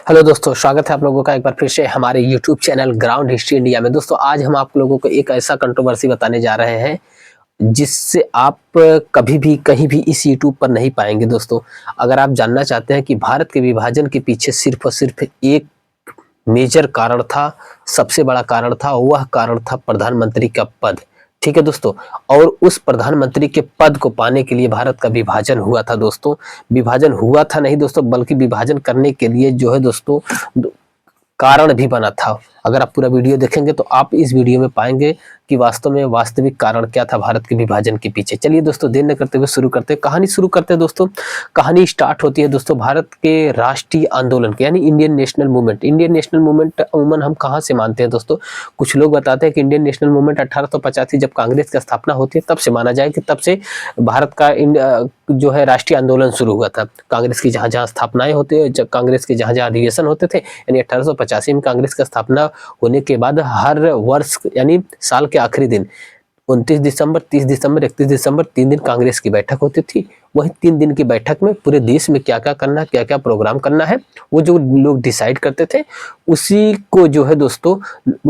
Hello दोस्तों, स्वागत है आप लोगों का एक बार फिर से हमारे YouTube channel ground history India में। दोस्तों आज हम आप लोगों को एक ऐसा कंट्रोवर्सी बताने जा रहे हैं जिससे आप कभी भी कहीं भी इस यूट्यूब पर नहीं पाएंगे। दोस्तों अगर आप जानना चाहते हैं कि भारत के विभाजन के पीछे सिर्फ और सिर्फ एक मेजर कारण था, सबसे बड़ा कारण था, वह कारण था प्रधानमंत्री का पद। ठीक है दोस्तों, और उस प्रधानमंत्री के पद को पाने के लिए भारत का विभाजन हुआ था। दोस्तों विभाजन हुआ था नहीं दोस्तों, बल्कि विभाजन करने के लिए जो है दोस्तों कारण भी बना था। अगर आप पूरा वीडियो देखेंगे तो आप इस वीडियो में पाएंगे कि वास्तव में वास्तविक कारण क्या था भारत के विभाजन के पीछे। चलिए दोस्तों देर न करते हुए शुरू करते हैं, कहानी शुरू करते हैं। दोस्तों कहानी स्टार्ट होती है दोस्तों भारत के राष्ट्रीय आंदोलन के, यानी Indian national movement. Indian national movement अमूमन हम कहाँ से मानते हैं दोस्तों? कुछ लोग बताते हैं कि इंडियन नेशनल मूवमेंट 1885 जब कांग्रेस की स्थापना होती है तब से माना जाए कि तब से भारत का जो है राष्ट्रीय आंदोलन शुरू हुआ था। कांग्रेस की जहाँ जहाँ स्थापनाएं होते हैं, जब कांग्रेस के जहाँ जहाँ अधिवेशन होते थे, यानी 1885 में कांग्रेस का स्थापना होने के बाद हर वर्ष यानी साल के आखिरी दिन 29 दिसंबर, 30 दिसंबर, 31 दिसंबर 3 दिन कांग्रेस की बैठक होती थी। वही 3 दिन की बैठक में पूरे देश में क्या क्या करना, क्या क्या प्रोग्राम करना है, वो जो लोग डिसाइड करते थे उसी को जो है दोस्तों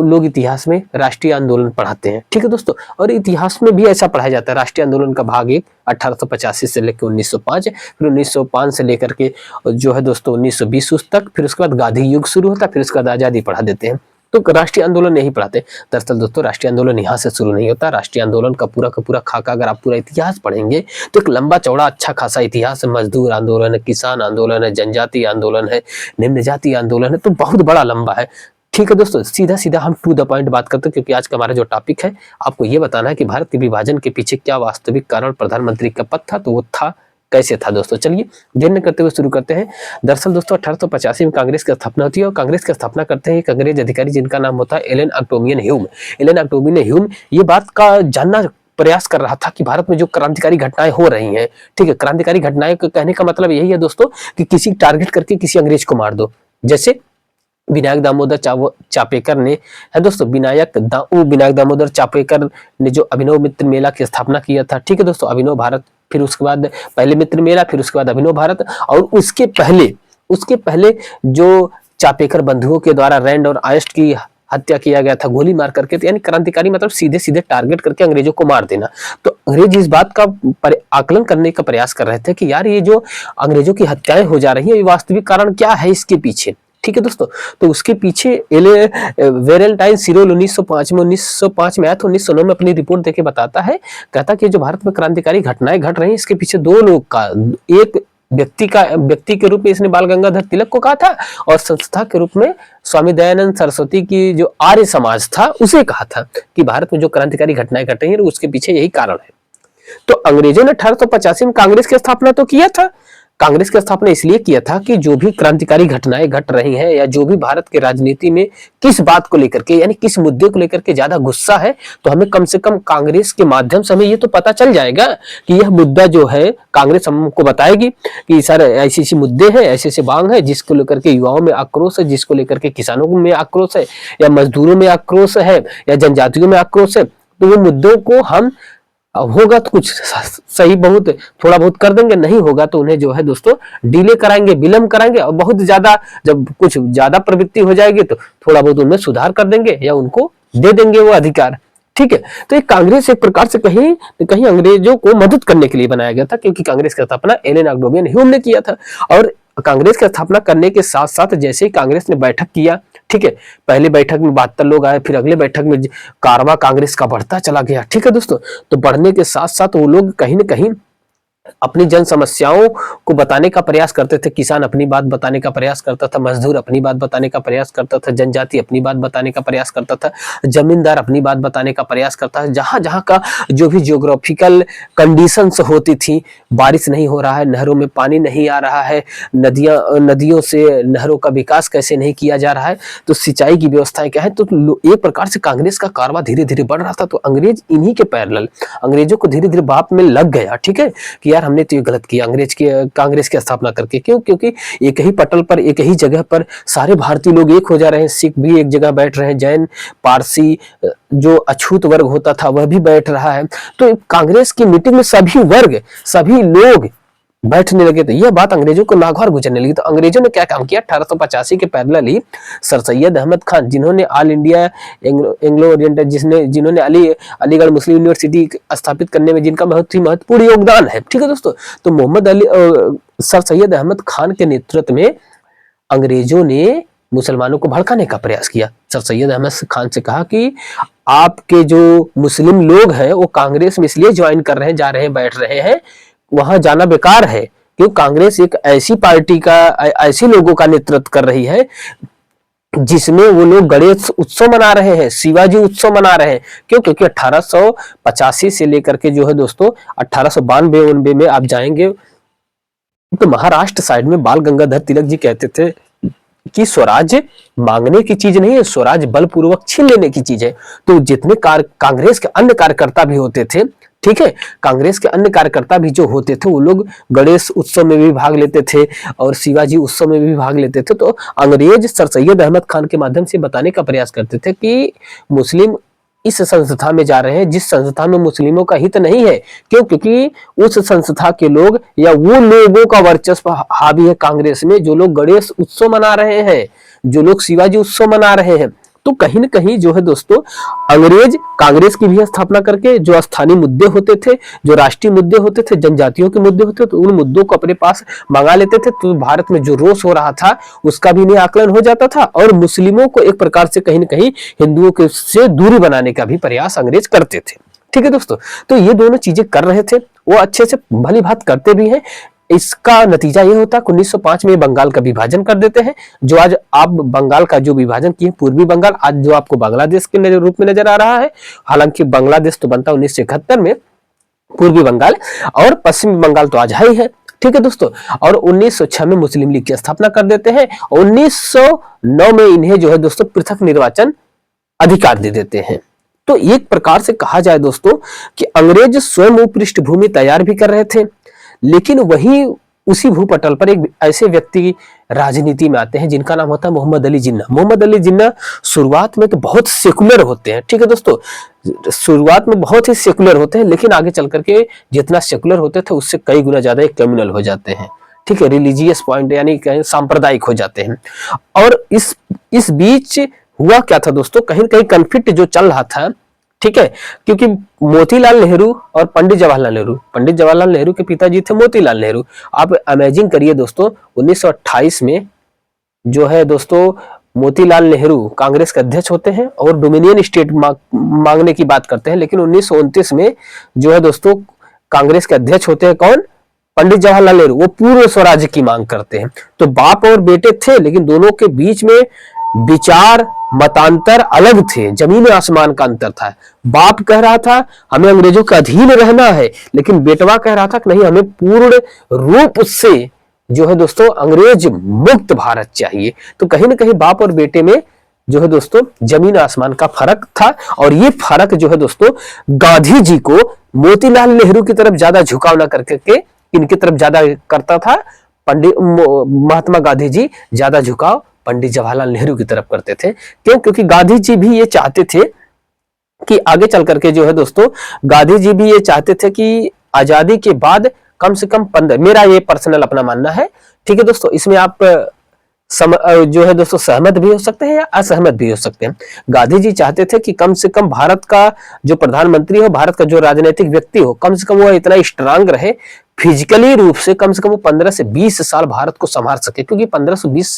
लोग इतिहास में राष्ट्रीय आंदोलन पढ़ाते हैं। ठीक है दोस्तों, और इतिहास में भी ऐसा पढ़ाया जाता है। राष्ट्रीय आंदोलन का भाग 1 1885 से लेकर 1905, फिर 1905 से लेकर के जो है दोस्तों 1920 तक, फिर उसके बाद गांधी युग शुरू होता है, फिर उसके बाद आजादी पढ़ा देते हैं। तो राष्ट्रीय आंदोलन नहीं पढ़ाते। दरअसल दोस्तों राष्ट्रीय आंदोलन यहाँ से शुरू नहीं होता। राष्ट्रीय आंदोलन का पूरा खाका अगर आप पूरा इतिहास पढ़ेंगे तो एक लंबा चौड़ा अच्छा खासा इतिहास है। मजदूर आंदोलन है, किसान आंदोलन है, जनजातीय आंदोलन है, निम्न जातीय आंदोलन है, तो बहुत बड़ा लंबा है। ठीक है दोस्तों, सीधा सीधा हम टू द पॉइंट बात करते हैं, क्योंकि आज का हमारा जो टॉपिक है आपको ये बताना है कि भारत के विभाजन के पीछे क्या वास्तविक कारण प्रधानमंत्री का पद था, तो वो था कैसे था। दोस्तों चलिए देर न करते हुए शुरू करते हैं। दरअसल दोस्तों 1885 में कांग्रेस की स्थापना होती है और कांग्रेस की स्थापना करते हैं एक अंग्रेज अधिकारी जिनका नाम होता है Allan Octavian Hume. Allan Octavian Hume ये बात का जानना प्रयास कर रहा था कि भारत में जो क्रांतिकारी घटनाएं हो रही हैं, ठीक है, क्रांतिकारी घटनाएं कहने का मतलब यही है दोस्तों कि किसी टारगेट करके किसी अंग्रेज को मार दो। जैसे विनायक दामोदर चापेकर ने है दोस्तों, विनायक दामोदर चापेकर ने जो अभिनव मित्र मेला की स्थापना किया था। ठीक है दोस्तों, अभिनव भारत, फिर उसके बाद पहले मित्र मेला, फिर उसके बाद अभिनव भारत, और उसके पहले जो चापेकर बंधुओं के द्वारा रैंड और आयस्ट की हत्या किया गया था गोली मार करके। तो यानी क्रांतिकारी मतलब सीधे सीधे टारगेट करके अंग्रेजों को मार देना। तो अंग्रेज इस बात का आकलन करने का प्रयास कर रहे थे कि यार ये जो अंग्रेजों की हत्याएं हो जा रही है, ये वास्तविक कारण क्या है इसके पीछे। ठीक है दोस्तों, तो उसके पीछे वेलेंटाइन सिरोल 1905 में आया, तो 1909 में अपनी रिपोर्ट देके बताता है, कहता कि जो भारत में क्रांतिकारी घटनाएं घट रही हैं इसके पीछे दो लोग का, एक व्यक्ति के रूप में इसने बाल गंगाधर तिलक को कहा था, और संस्था के रूप में स्वामी दयानंद सरस्वती की जो आर्य समाज था उसे कहा था कि भारत में जो क्रांतिकारी घटनाएं घट रही है उसके पीछे यही कारण है। तो अंग्रेजों ने 1885 में कांग्रेस की स्थापना तो किया था। कांग्रेस की स्थापना इसलिए किया था कि जो भी क्रांतिकारी घटनाएं घट रही हैं या जो भी भारत की राजनीति में किस बात को लेकर के, यानी किस मुद्दे को लेकर के ज्यादा गुस्सा है, तो हमें कम से कम कांग्रेस के माध्यम से हमें ये तो पता चल जाएगा कि यह मुद्दा जो है कांग्रेस हमको बताएगी कि सर ऐसे ऐसे मुद्दे हैं, ऐसे ऐसे मांग है जिसको लेकर के युवाओं में आक्रोश है, जिसको लेकर के किसानों में आक्रोश है, या मजदूरों में आक्रोश है, या जनजातियों में आक्रोश है। तो वो मुद्दों को हम होगा तो कुछ सही बहुत थोड़ा बहुत कर देंगे, नहीं होगा तो उन्हें जो है दोस्तों डिले कराएंगे, विलंब कराएंगे, और बहुत ज्यादा जब कुछ ज्यादा प्रवृत्ति हो जाएगी तो थोड़ा बहुत उनमें सुधार कर देंगे या उनको दे देंगे वो अधिकार। ठीक है, तो ये कांग्रेस एक प्रकार से कहीं कहीं अंग्रेजों को मदद करने के लिए बनाया गया था, क्योंकि कांग्रेस का स्थापना एलन ऑक्टोवियन ह्यूम ने किया था। और कांग्रेस की स्थापना करने के साथ साथ जैसे ही कांग्रेस ने बैठक किया, ठीक है, पहली बैठक में 72 लोग आए, फिर अगले बैठक में कारवा कांग्रेस का बढ़ता चला गया। ठीक है दोस्तों, तो बढ़ने के साथ साथ वो लोग कहीं ना कहीं अपनी जन समस्याओं को बताने का प्रयास करते थे। किसान अपनी बात बताने का प्रयास करता था, मजदूर अपनी बात बताने का प्रयास करता था, जनजाति अपनी बात बताने का प्रयास करता था, जमींदार अपनी बात बताने का प्रयास करता है। जहां जहां का जो भी जियोग्राफिकल कंडीशंस होती थी, बारिश नहीं हो रहा है, नहरों में पानी नहीं आ रहा है, नदियों से नहरों का विकास कैसे नहीं किया जा रहा है, तो सिंचाई की व्यवस्थाएं क्या है, तो एक प्रकार से कांग्रेस का कारवा धीरे धीरे बढ़ रहा था। तो अंग्रेज इन्हीं के पैरेलल अंग्रेजों को धीरे धीरे बात में लग गया। ठीक है, कि यार हमने तो ये गलत किया कांग्रेस की स्थापना करके। क्यों? क्योंकि एक ही पटल पर, एक ही जगह पर सारे भारतीय लोग एक हो जा रहे हैं। सिख भी एक जगह बैठ रहे हैं, जैन, पारसी, जो अछूत वर्ग होता था वह भी बैठ रहा है। तो कांग्रेस की मीटिंग में सभी वर्ग, सभी लोग बैठने लगे तो यह बात अंग्रेजों को नागौर गुजरने लगी। तो अंग्रेजों ने क्या काम किया, 1885 के पैरेलल ही सर सैयद अहमद खान, जिन्होंने ऑल इंडिया एंग्लो ओरिएंटल, जिन्होंने अलीगढ़ मुस्लिम यूनिवर्सिटी स्थापित करने में जिनका बहुत ही महत्वपूर्ण योगदान है, ठीक है दोस्तों। तो सर सैयद अहमद खान के नेतृत्व में अंग्रेजों ने मुसलमानों को भड़काने का प्रयास किया। सर सैयद अहमद खान से कहा कि आपके जो मुस्लिम लोग हैं वो कांग्रेस में इसलिए ज्वाइन कर रहे हैं, जा रहे हैं, बैठ रहे हैं, वहां जाना बेकार है, क्योंकि कांग्रेस एक ऐसी पार्टी का, ऐसे लोगों का नेतृत्व कर रही है जिसमें वो लोग गणेश उत्सव मना रहे हैं, शिवाजी उत्सव मना रहे हैं। क्यों? क्योंकि 1885 से लेकर के जो है दोस्तों 1892-93 में आप जाएंगे तो महाराष्ट्र साइड में बाल गंगाधर तिलक जी कहते थे कि स्वराज्य मांगने की चीज नहीं है, स्वराज्य बलपूर्वक छीन लेने की चीज है। तो जितने कांग्रेस के अन्य कार्यकर्ता भी होते थे, ठीक है, कांग्रेस के अन्य कार्यकर्ता भी जो होते थे वो लोग गणेश उत्सव में भी भाग लेते थे और शिवाजी उत्सव में भी भाग लेते थे। तो अंग्रेज सर सैयद अहमद खान के माध्यम से बताने का प्रयास करते थे कि मुस्लिम इस संस्था में जा रहे हैं जिस संस्था में मुस्लिमों का हित नहीं है। क्यों? क्योंकि उस संस्था के लोग या वो लोगों का वर्चस्व हावी है कांग्रेस में, जो लोग गणेश उत्सव मना रहे हैं, जो लोग शिवाजी उत्सव मना रहे हैं। तो कहीं न कहीं जो है दोस्तों अंग्रेज कांग्रेस की भी स्थापना करके जो स्थानीय मुद्दे होते थे, जो राष्ट्रीय मुद्दे होते थे, जनजातियों के मुद्दे होते थे, तो उन मुद्दों को अपने पास मंगा लेते थे। तो भारत में जो रोष हो रहा था उसका भी इन्हें आकलन हो जाता था और मुस्लिमों को एक प्रकार से कहीं न कहीं हिंदुओं के से दूरी बनाने का भी प्रयास अंग्रेज करते थे। ठीक है दोस्तों, तो ये दोनों चीजें कर रहे थे, वो अच्छे से भली बात करते भी हैं। इसका नतीजा ये होता है 1905 में बंगाल का विभाजन कर देते हैं। जो आज आप बंगाल का जो विभाजन किए, पूर्वी बंगाल आज जो आपको बांग्लादेश के रूप में नजर आ रहा है, हालांकि बांग्लादेश तो बनता 1971 में, पूर्वी बंगाल और पश्चिमी बंगाल तो आज है ही है। ठीक है दोस्तों, और 1906 में मुस्लिम लीग की स्थापना कर देते हैं। 1909 में इन्हें जो है दोस्तों पृथक निर्वाचन अधिकार दे देते हैं। तो एक प्रकार से कहा जाए दोस्तों कि अंग्रेज स्वयं वो पृष्ठभूमि तैयार भी कर रहे थे, लेकिन वही उसी भूपटल पर एक ऐसे व्यक्ति राजनीति में आते हैं जिनका नाम होता है मोहम्मद अली जिन्ना। मोहम्मद अली जिन्ना शुरुआत में तो बहुत सेकुलर होते हैं, ठीक है दोस्तों, शुरुआत में बहुत ही सेकुलर होते हैं, लेकिन आगे चल करके जितना सेकुलर होते थे उससे कई गुना ज्यादा कम्युनल हो जाते हैं। ठीक है, रिलीजियस पॉइंट यानी सांप्रदायिक हो जाते हैं। और इस बीच हुआ क्या था दोस्तों, कहीं न कहीं कन्फ्लिक्ट जो चल रहा था, ठीक है, क्योंकि मोतीलाल नेहरू और पंडित जवाहरलाल नेहरू के पिताजी थे मोतीलाल नेहरू। आप इमेजिन करिए दोस्तों 1928 में जो है दोस्तों मोतीलाल नेहरू कांग्रेस के अध्यक्ष होते हैं और डोमिनियन स्टेट मांगने की बात करते हैं, लेकिन 1929 में जो है दोस्तों कांग्रेस के अध्यक्ष होते हैं कौन, पंडित जवाहरलाल नेहरू, वो पूर्ण स्वराज्य की मांग करते हैं। तो बाप और बेटे थे, लेकिन दोनों के बीच में विचार मतांतर अलग थे, जमीन आसमान का अंतर था। बाप कह रहा था हमें अंग्रेजों के अधीन रहना है, लेकिन बेटवा कह रहा था कि नहीं, हमें पूर्ण रूप से जो है दोस्तों अंग्रेज मुक्त भारत चाहिए। तो कहीं ना कहीं बाप और बेटे में जो है दोस्तों जमीन आसमान का फर्क था। और ये फर्क जो है दोस्तों गांधी जी को मोतीलाल नेहरू की तरफ ज्यादा झुकाव न करके इनकी तरफ ज्यादा करता था। पंडित महात्मा गांधी जी ज्यादा झुकाव पंडित जवाहरलाल नेहरू की तरफ करते थे। क्यों? क्योंकि गांधी जी भी ये चाहते थे कि आगे चल करके जो है दोस्तों गांधी जी भी ये चाहते थे कि आजादी के बाद कम से कम 15, मेरा ये पर्सनल अपना मानना है, ठीक है दोस्तों, इसमें आप जो है दोस्तों सहमत भी हो सकते हैं या असहमत भी हो सकते हैं। गांधी जी चाहते थे कि कम से कम भारत का जो प्रधानमंत्री हो, भारत का जो राजनीतिक व्यक्ति हो, कम से कम वो इतना स्ट्रांग रहे फिजिकली रूप से, कम वो 15 से 20 साल भारत को संभाल सके। क्योंकि 15 से 20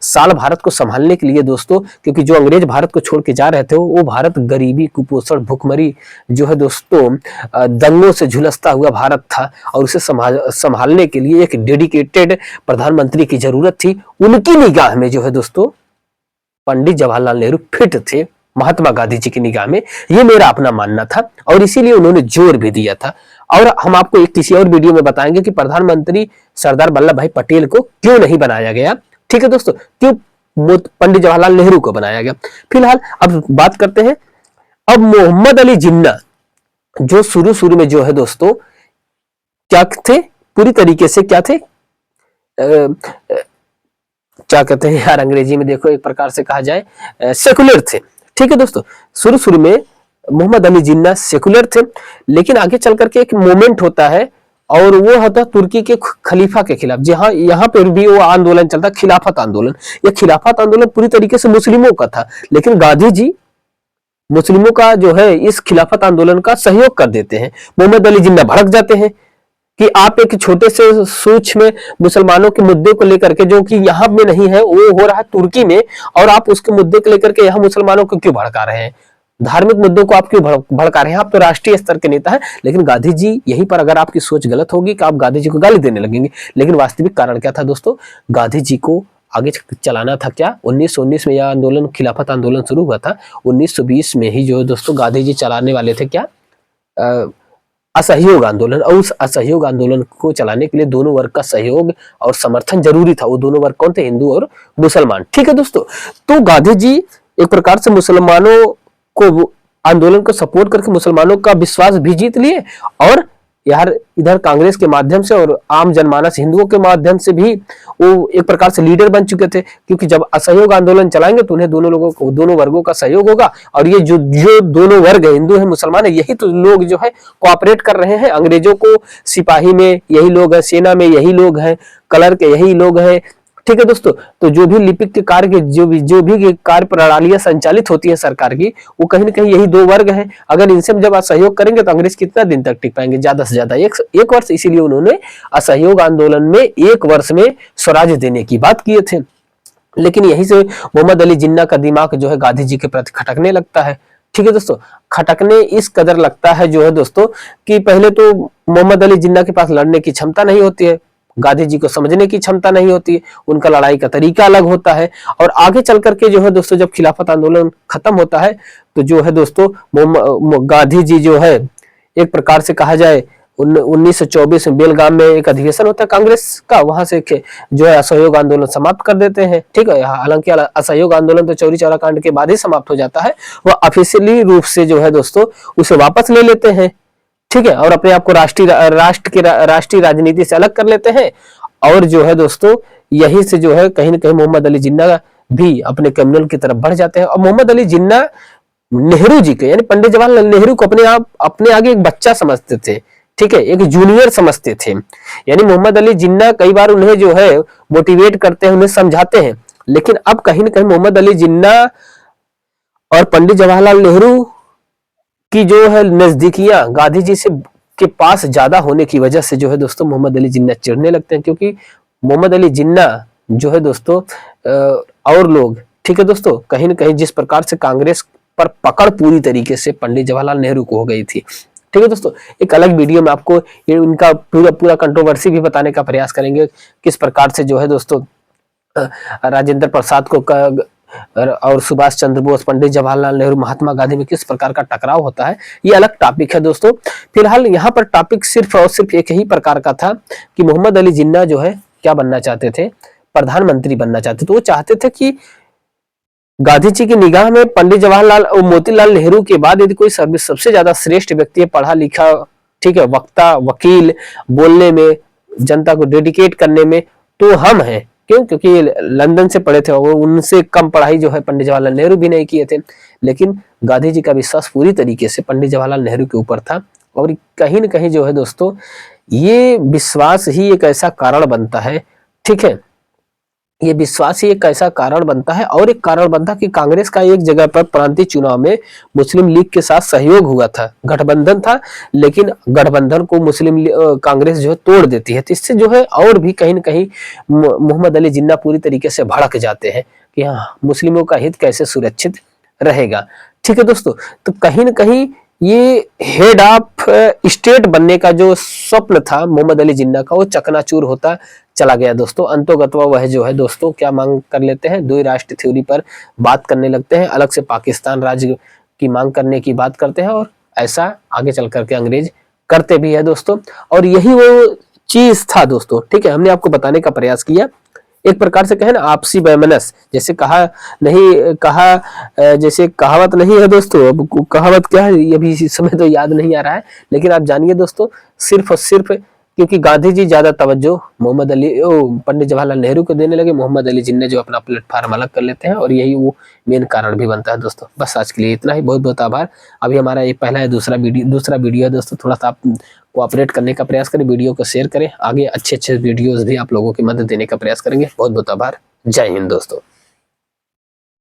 साल भारत को संभालने के लिए दोस्तों, क्योंकि जो अंग्रेज भारत को छोड़ के जा रहे थे वो भारत गरीबी, कुपोषण, भूखमरी जो है दोस्तों दंगों से झुलसता हुआ भारत था, और उसे संभालने के लिए एक डेडिकेटेड प्रधानमंत्री की जरूरत थी। उनकी निगाह में जो है दोस्तों पंडित जवाहरलाल नेहरू फिट थे महात्मा गांधी जी की निगाह में, ये मेरा अपना मानना था, और इसीलिए उन्होंने जोर भी दिया था। और हम आपको एक किसी और वीडियो में बताएंगे कि प्रधानमंत्री सरदार वल्लभ भाई पटेल को क्यों नहीं बनाया गया, ठीक है दोस्तों, क्यों पंडित जवाहरलाल नेहरू को बनाया गया। फिलहाल अब बात करते हैं अब मोहम्मद अली जिन्ना, जो शुरू में जो है दोस्तों क्या थे, पूरी तरीके से क्या थे, क्या कहते हैं यार अंग्रेजी में, देखो एक प्रकार से कहा जाए सेकुलर थे। ठीक है दोस्तों, शुरू में मोहम्मद अली जिन्ना सेकुलर थे, लेकिन आगे चल करके एक मोमेंट होता है और वो होता तुर्की के खलीफा के खिलाफ। जहां यहाँ पर भी वो आंदोलन चलता, खिलाफत आंदोलन। ये खिलाफत आंदोलन पूरी तरीके से मुस्लिमों का था, लेकिन गांधी जी मुस्लिमों का जो है इस खिलाफत आंदोलन का सहयोग कर देते हैं। मोहम्मद अली जिन्ना भड़क जाते हैं कि आप एक छोटे से सूक्ष्म मुसलमानों के मुद्दे को लेकर के, जो कि यहाँ में नहीं है, वो हो रहा है तुर्की में, और आप उसके मुद्दे को लेकर के यहाँ मुसलमानों को क्यों भड़का रहे हैं, धार्मिक मुद्दों को आप क्यों भड़का रहे हैं? आप तो राष्ट्रीय स्तर के नेता हैं। लेकिन गांधी जी, यहीं पर अगर आपकी सोच गलत होगी कि आप गांधी जी को गाली देने लगेंगे, लेकिन वास्तविक कारण क्या था दोस्तों? गांधी जी को आगे चलाना था क्या? 1919 में यह आंदोलन, खिलाफत आंदोलन शुरू हुआ था। 1920 में ही जो दोस्तों गांधी जी चलाने वाले थे क्या, असहयोग आंदोलन। और उस असहयोग आंदोलन को चलाने के लिए दोनों वर्ग का सहयोग और समर्थन जरूरी था। वो दोनों वर्ग कौन थे? हिंदू और मुसलमान। ठीक है दोस्तों, तो गांधी जी एक प्रकार से मुसलमानों को, आंदोलन को सपोर्ट करके मुसलमानों का विश्वास भी जीत लिए, और यार इधर कांग्रेस के माध्यम से और आम जनमानस हिंदुओं के माध्यम से भी वो एक प्रकार से लीडर बन चुके थे। क्योंकि जब असहयोग आंदोलन चलाएंगे तो उन्हें दोनों लोगों को, दोनों वर्गों का सहयोग होगा। और ये जो दोनों वर्ग है, हिंदू है मुसलमान है, यही तो लोग जो है कोऑपरेट कर रहे हैं अंग्रेजों को। सिपाही में यही लोग है, सेना में यही लोग हैं, कलर के यही लोग हैं। ठीक है दोस्तों, तो जो भी लिपिक के कार्य, जो भी कार्य प्रणालियां संचालित होती है सरकार की, वो कहीं ना कहीं यही दो वर्ग हैं। अगर इनसे जब असहयोग करेंगे तो अंग्रेज कितना दिन तक टिक पाएंगे? ज्यादा से ज्यादा एक वर्ष। इसीलिए उन्होंने असहयोग आंदोलन में 1 वर्ष में स्वराज देने की बात किए थे। लेकिन यहीं से मोहम्मद अली जिन्ना का दिमाग जो है गांधी जी के प्रति खटकने लगता है। ठीक है दोस्तों, खटकने इस कदर लगता है जो है दोस्तों, कि पहले तो मोहम्मद अली जिन्ना के पास लड़ने की क्षमता नहीं होती है, गांधी जी को समझने की क्षमता नहीं होती है, उनका लड़ाई का तरीका अलग होता है। और आगे चल करके जो है दोस्तों, जब खिलाफत आंदोलन खत्म होता है तो जो है दोस्तों गांधी जी जो है एक प्रकार से कहा जाए 1924 में बेलगाम में एक अधिवेशन होता है कांग्रेस का, वहां से जो है असहयोग आंदोलन समाप्त कर देते हैं। ठीक है, हालांकि असहयोग आंदोलन तो चौरी चौरा कांड के बाद ही समाप्त हो जाता है, वह ऑफिशियली रूप से जो है दोस्तों उसे वापस ले लेते हैं। ठीक है, और अपने आप को राष्ट्रीय राजनीति से अलग कर लेते हैं। और जो है दोस्तों यही से जो है कहीं ना कहीं मोहम्मद अली जिन्ना भी अपने कम्युनल की तरफ बढ़ जाते हैं। और मोहम्मद अली जिन्ना नेहरू जी के, यानी पंडित जवाहरलाल नेहरू को अपने आगे एक बच्चा समझते थे। ठीक है, एक जूनियर समझते थे। यानी मोहम्मद अली जिन्ना कई बार उन्हें जो है मोटिवेट करते हैं, उन्हें समझाते हैं। लेकिन अब कहीं ना कहीं मोहम्मद अली जिन्ना और पंडित जवाहरलाल नेहरू की जो है नजदीकियां गांधी जी से के पास ज्यादा होने की वजह से जो है दोस्तों मोहम्मद अली जिन्ना चिढ़ने लगते हैं। क्योंकि मोहम्मद अली जिन्ना जो है दोस्तों और लोग, ठीक है दोस्तों, कहीं ना कहीं जिस प्रकार से कांग्रेस पर पकड़ पूरी तरीके से पंडित जवाहरलाल नेहरू को हो गई थी। ठीक है दोस्तों, एक अलग वीडियो में आपको ये उनका पूरा कंट्रोवर्सी भी बताने का प्रयास करेंगे, किस प्रकार से जो है दोस्तों राजेंद्र प्रसाद को और सुभाष चंद्र बोस, पंडित जवाहरलाल नेहरू, महात्मा गांधी में किस प्रकार का टकराव होता है, ये अलग टॉपिक है दोस्तों। फिलहाल यहाँ पर टॉपिक सिर्फ और सिर्फ एक ही प्रकार का था कि मोहम्मद अली जिन्ना जो है क्या बनना चाहते थे? प्रधानमंत्री बनना चाहते थे। वो चाहते थे कि गांधी जी की निगाह में पंडित जवाहरलाल और मोतीलाल नेहरू के बाद यदि कोई सबसे ज्यादा श्रेष्ठ व्यक्ति है, पढ़ा लिखा, ठीक है, वक्ता, वकील, बोलने में, जनता को डेडिकेट करने में, तो हम हैं। क्यों? क्योंकि लंदन से पढ़े थे और उनसे कम पढ़ाई जो है पंडित जवाहरलाल नेहरू भी नहीं किए थे। लेकिन गांधी जी का विश्वास पूरी तरीके से पंडित जवाहरलाल नेहरू के ऊपर था। और कहीं ना कहीं जो है दोस्तों ये विश्वास ही एक ऐसा कारण बनता है, ठीक है, ये विश्वास ही एक ऐसा कारण बनता है। और एक कारण बनता कि कांग्रेस का एक जगह पर प्रांतीय चुनाव में मुस्लिम लीग के साथ सहयोग हुआ था, गठबंधन था, लेकिन गठबंधन को कांग्रेस जो है तोड़ देती है। तो इससे जो है और भी कहीं ना कहीं मोहम्मद अली जिन्ना पूरी तरीके से भड़क जाते हैं कि हाँ, मुस्लिमों का हित कैसे सुरक्षित रहेगा। ठीक है दोस्तों, तो कहीं ना कहीं ये हेड ऑफ स्टेट बनने का जो स्वप्न था मोहम्मद अली जिन्ना का, वो चकनाचूर होता चला गया दोस्तों। अंतोगत्वा वह जो है दोस्तों क्या मांग कर लेते हैं? द्वि राष्ट्र थ्योरी पर बात करने लगते हैं, अलग से पाकिस्तान राज्य की मांग करने की बात करते हैं। और ऐसा आगे चल करके अंग्रेज करते भी है दोस्तों। और यही वो चीज था दोस्तों, ठीक है, हमने आपको बताने का प्रयास किया। एक प्रकार से कहे ना आपसी वैमनस्य, जैसे जैसे कहावत नहीं है दोस्तों, अब कहावत क्या है ये भी इस समय तो याद नहीं आ रहा है, लेकिन आप जानिए दोस्तों, सिर्फ और सिर्फ क्योंकि गांधी जी ज्यादा तवज्जो पंडित जवाहरलाल नेहरू को देने लगे, मोहम्मद अली जिन्ना जो अपना प्लेटफॉर्म अलग कर लेते हैं, और यही वो मेन कारण भी बनता है दोस्तों। बस आज के लिए इतना ही, बहुत बहुत आभार। अभी हमारा ये पहला है, दूसरा वीडियो है दोस्तों, थोड़ा सा आप कोऑपरेट करने का प्रयास करें, वीडियो को शेयर करें, आगे अच्छे वीडियोस भी आप लोगों की मदद देने का प्रयास करेंगे। बहुत बहुत आभार। जय हिंद दोस्तों।